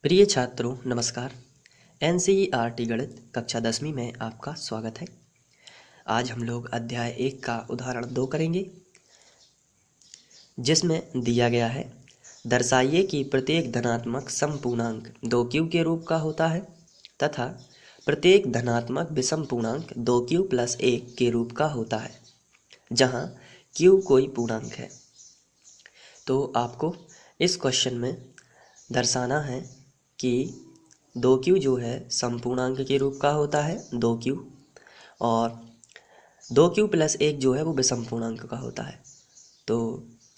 प्रिय छात्रों नमस्कार। एनसीईआरटी गणित कक्षा 10वीं में आपका स्वागत है। आज हम लोग अध्याय 1 का उदाहरण 2 करेंगे, जिसमें दिया गया है दर्शाइए कि प्रत्येक धनात्मक समपूर्णांक 2q के रूप का होता है तथा प्रत्येक धनात्मक विषम पूर्णांक 2q + 1 के रूप का होता है, जहां q कोई पूर्णांक है। तो आपको इस क्वेश्चन में दर्शाना है कि 2q जो है समपूर्णांक के रूप का होता है 2q, और 2q + 1 जो है वो विषम पूर्णांक का होता है। तो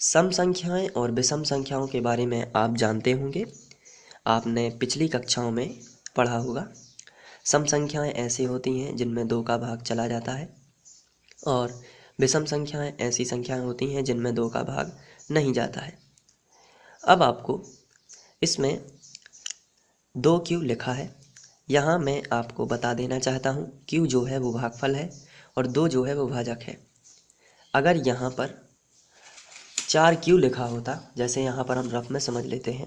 सम संख्याएं और विषम संख्याओं के बारे में आप जानते होंगे, आपने पिछली कक्षाओं में पढ़ा होगा। सम संख्याएं ऐसी होती हैं जिनमें 2 का भाग चला जाता है, और विषम संख्याएं ऐसी संख्याएं होती हैं जिनमें 2 का भाग नहीं जाता है। अब आपको इसमें 2q लिखा है, यहाँ मैं आपको बता देना चाहता हूँ q जो है वो भागफल है और 2 जो है वो भाजक है। अगर यहाँ पर 4q लिखा होता, जैसे यहाँ पर हम रफ में समझ लेते हैं,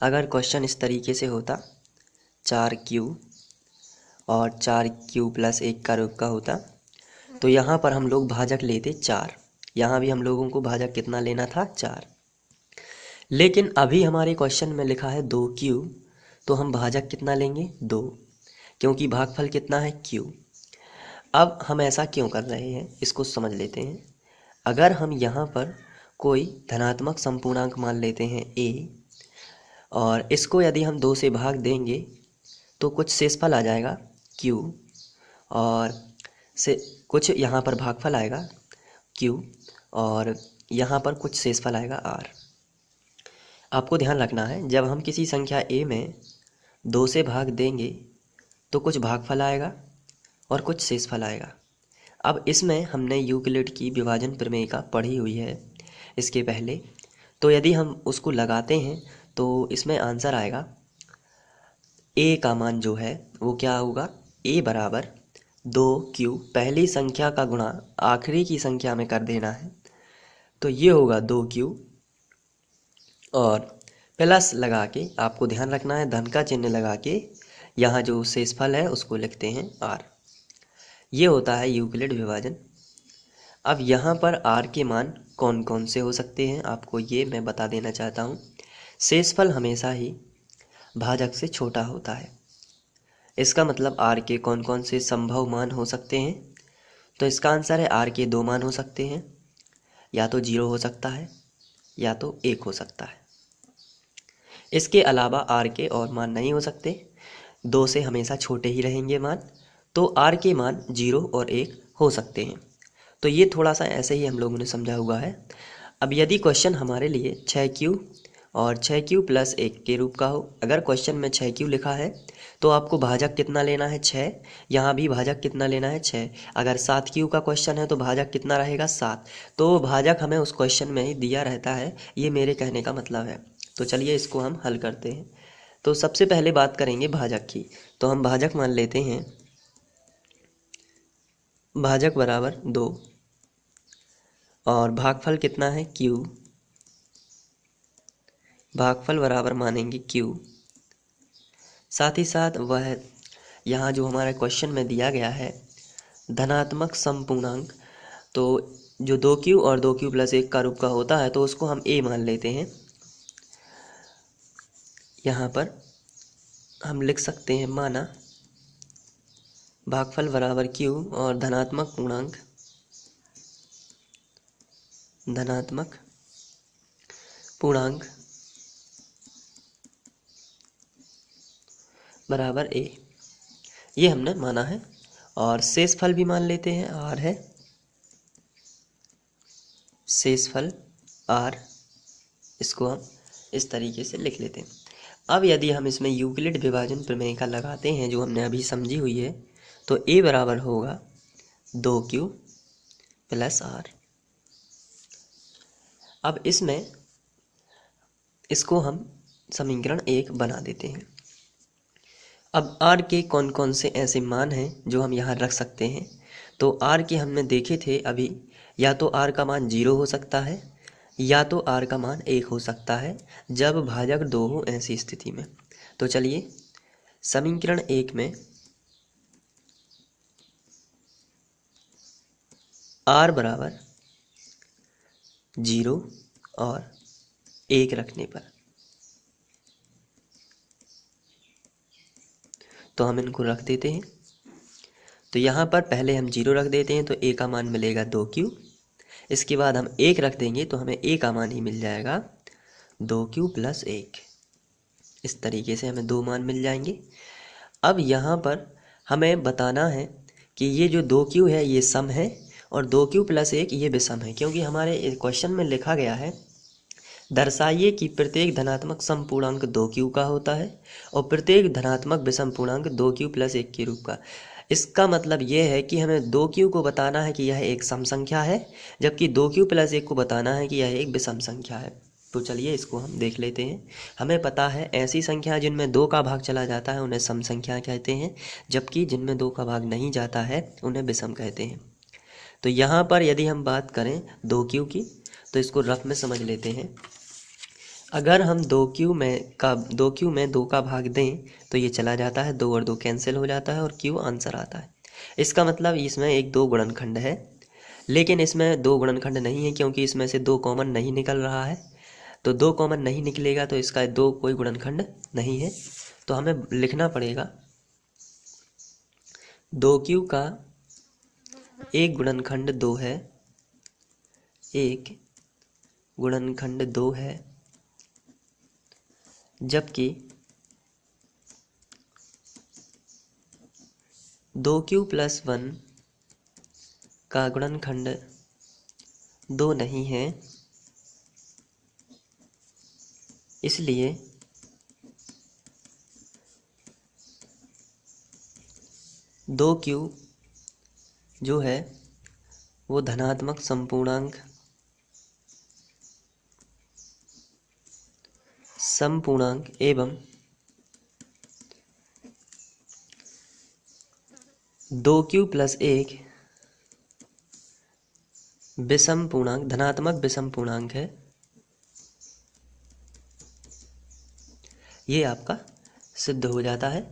अगर क्वेश्चन इस तरीके से होता 4q और 4q + 1 का रूप का होता, तो यहाँ पर हम लोग भाजक लेते 4। यहाँ भी हम लोगों को भाजक कितना लेना था, 4। लेकिन अभी हमारे क्वेश्चन में लिखा है 2q, तो हम भाजक कितना लेंगे, 2, क्योंकि भागफल कितना है, q। अब हम ऐसा क्यों कर रहे हैं, इसको समझ लेते हैं। अगर हम यहाँ पर कोई धनात्मक समपूर्णांक मान लेते हैं a, और इसको यदि हम 2 से भाग देंगे तो कुछ शेषफल आ जाएगा q, और से कुछ यहाँ पर भागफल आएगा q, और यहाँ पर कुछ शेषफल आएगा r। आपको ध्यान रखना है, जब हम किसी संख्या a में 2 से भाग देंगे तो कुछ भागफल आएगा और कुछ शेषफल आएगा। अब इसमें हमने यूक्लिड की विभाजन प्रमेय पढ़ी हुई है इसके पहले, तो यदि हम उसको लगाते हैं तो इसमें आंसर आएगा a का मान जो है वो क्या होगा, a बराबर 2q, पहली संख्या का गुणा आखिरी की संख्या में कर देना है, तो ये होगा 2q, और प्लस लगा के आपको ध्यान रखना है, धन का चिन्ह लगा के यहाँ जो शेषफल है उसको लिखते हैं r। ये होता है यूक्लिड विभाजन। अब यहाँ पर r के मान कौन कौन से हो सकते हैं, आपको ये मैं बता देना चाहता हूँ। शेषफल हमेशा ही भाजक से छोटा होता है, इसका मतलब r के कौन कौन से संभव मान हो सकते हैं, तो इसका आंसर है r के 2 मान हो सकते हैं, या तो 0 हो सकता है या तो 1 हो सकता है। इसके अलावा r के और मान नहीं हो सकते, 2 से हमेशा छोटे ही रहेंगे मान, तो r के मान 0 और 1 हो सकते हैं। तो ये थोड़ा सा ऐसे ही हम लोगों ने समझा हुआ है। अब यदि क्वेश्चन हमारे लिए 6q और 6q + 1 के रूप का हो, अगर क्वेश्चन में 6q लिखा है तो आपको भाजक कितना लेना है, 6। यहाँ भी भाजक कितना लेना है, 6। अगर 7q का क्वेश्चन है तो भाजक कितना रहेगा, 7। तो भाजक हमें उस क्वेश्चन में ही दिया रहता है, ये मेरे कहने का मतलब है। तो चलिए इसको हम हल करते हैं। तो सबसे पहले बात करेंगे भाजक की, तो हम भाजक मान लेते हैं भाजक बराबर 2, और भागफल कितना है, q। भागफल बराबर मानेंगे q, साथ ही साथ वह यहाँ जो हमारा क्वेश्चन में दिया गया है धनात्मक समपूर्णांक, तो जो 2q और 2q + 1 का रूप का होता है तो उसको हम a मान लेते हैं। यहाँ पर हम लिख सकते हैं माना भागफल बराबर q और धनात्मक पूर्णांक बराबर a, ये हमने माना है। और शेषफल भी मान लेते हैं, r है, शेषफल r, इसको हम इस तरीके से लिख लेते हैं। अब यदि हम इसमें यूक्लिड विभाजन प्रमेय का लगाते हैं जो हमने अभी समझी हुई है, तो a बराबर होगा 2q + r। अब इसमें इसको हम समीकरण 1 बना देते हैं। अब r के कौन कौन से ऐसे मान हैं जो हम यहाँ रख सकते हैं, तो r के हमने देखे थे अभी, या तो r का मान 0 हो सकता है या तो r का मान 1 हो सकता है, जब भाजक 2 हो ऐसी स्थिति में। तो चलिए समीकरण 1 में r बराबर 0 और 1 रखने पर तो हम इनको रख देते हैं। तो यहाँ पर पहले हम 0 रख देते हैं तो a का मान मिलेगा 2q। इसके बाद हम 1 रख देंगे तो हमें a का मान ही मिल जाएगा 2q + 1। इस तरीके से हमें 2 मान मिल जाएंगे। अब यहाँ पर हमें बताना है कि ये जो 2q है ये सम है और 2q + 1 ये विषम है, क्योंकि हमारे क्वेश्चन में लिखा गया है दर्शाइए कि प्रत्येक धनात्मक सम पूर्णांक 2q का होता है और प्रत्येक धनात्मक विषम पूर्णांक 2q + 1 के रूप का। इसका मतलब ये है कि हमें 2q को बताना है कि यह एक सम संख्या है, जबकि 2q + 1 को बताना है कि यह एक विषम संख्या है। तो चलिए इसको हम देख लेते हैं। हमें पता है ऐसी संख्या जिनमें 2 का भाग चला जाता है उन्हें सम संख्या कहते हैं, जबकि जिनमें 2 का भाग नहीं जाता है उन्हें विषम कहते हैं। तो यहाँ पर यदि हम बात करें 2q की तो इसको रफ में समझ लेते हैं। अगर हम 2q में 2 का भाग दें तो ये चला जाता है, 2 और 2 कैंसिल हो जाता है और q आंसर आता है। इसका मतलब इसमें एक 2 गुणनखंड है, लेकिन इसमें 2 गुणनखंड नहीं है क्योंकि इसमें से 2 कॉमन नहीं निकल रहा है। तो 2 कॉमन नहीं निकलेगा तो इसका 2 कोई गुणनखंड नहीं है। तो हमें लिखना पड़ेगा 2q का एक गुणनखंड 2 है, एक गुणनखंड 2 है, जबकि 2q + 1 का गुणनखंड 2 नहीं है। इसलिए दो q जो है वो धनात्मक समपूर्णांक एवं 2q + 1 विषम पूर्णांक धनात्मक विषम पूर्णांक है। ये आपका सिद्ध हो जाता है।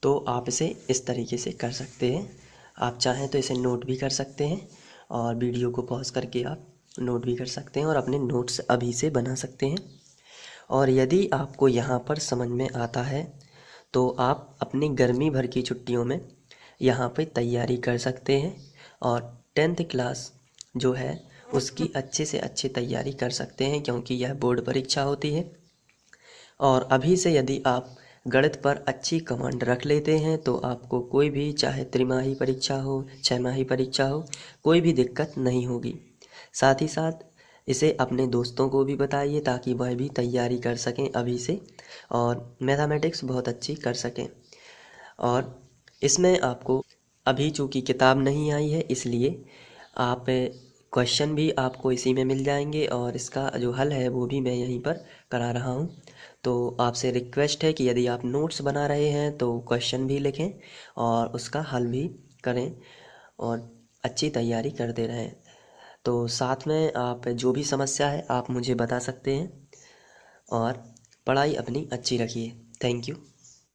तो आप इसे इस तरीके से कर सकते हैं। आप चाहें तो इसे नोट भी कर सकते हैं और वीडियो को पॉज करके आप नोट भी कर सकते हैं और अपने नोट्स अभी से बना सकते हैं। और यदि आपको यहाँ पर समझ में आता है तो आप अपनी गर्मी भर की छुट्टियों में यहाँ पे तैयारी कर सकते हैं और 10th क्लास जो है उसकी अच्छे से अच्छी तैयारी कर सकते हैं, क्योंकि यह बोर्ड परीक्षा होती है। और अभी से यदि आप गणित पर अच्छी कमांड रख लेते हैं तो आपको कोई भी, चाहे त्रिमाही परीक्षा हो, छमाही परीक्षा हो, कोई भी दिक्कत नहीं होगी। साथ ही साथ इसे अपने दोस्तों को भी बताइए ताकि वह भी तैयारी कर सकें अभी से और मैथमेटिक्स बहुत अच्छी कर सकें। और इसमें आपको अभी चूँकि किताब नहीं आई है इसलिए आप क्वेश्चन भी आपको इसी में मिल जाएंगे और इसका जो हल है वो भी मैं यहीं पर करा रहा हूँ। तो आपसे रिक्वेस्ट है कि यदि आप नोट्स बना रहे हैं तो क्वेश्चन भी लिखें और उसका हल भी करें और अच्छी तैयारी करते रहें। तो साथ में आप जो भी समस्या है आप मुझे बता सकते हैं और पढ़ाई अपनी अच्छी रखिए। Thank you.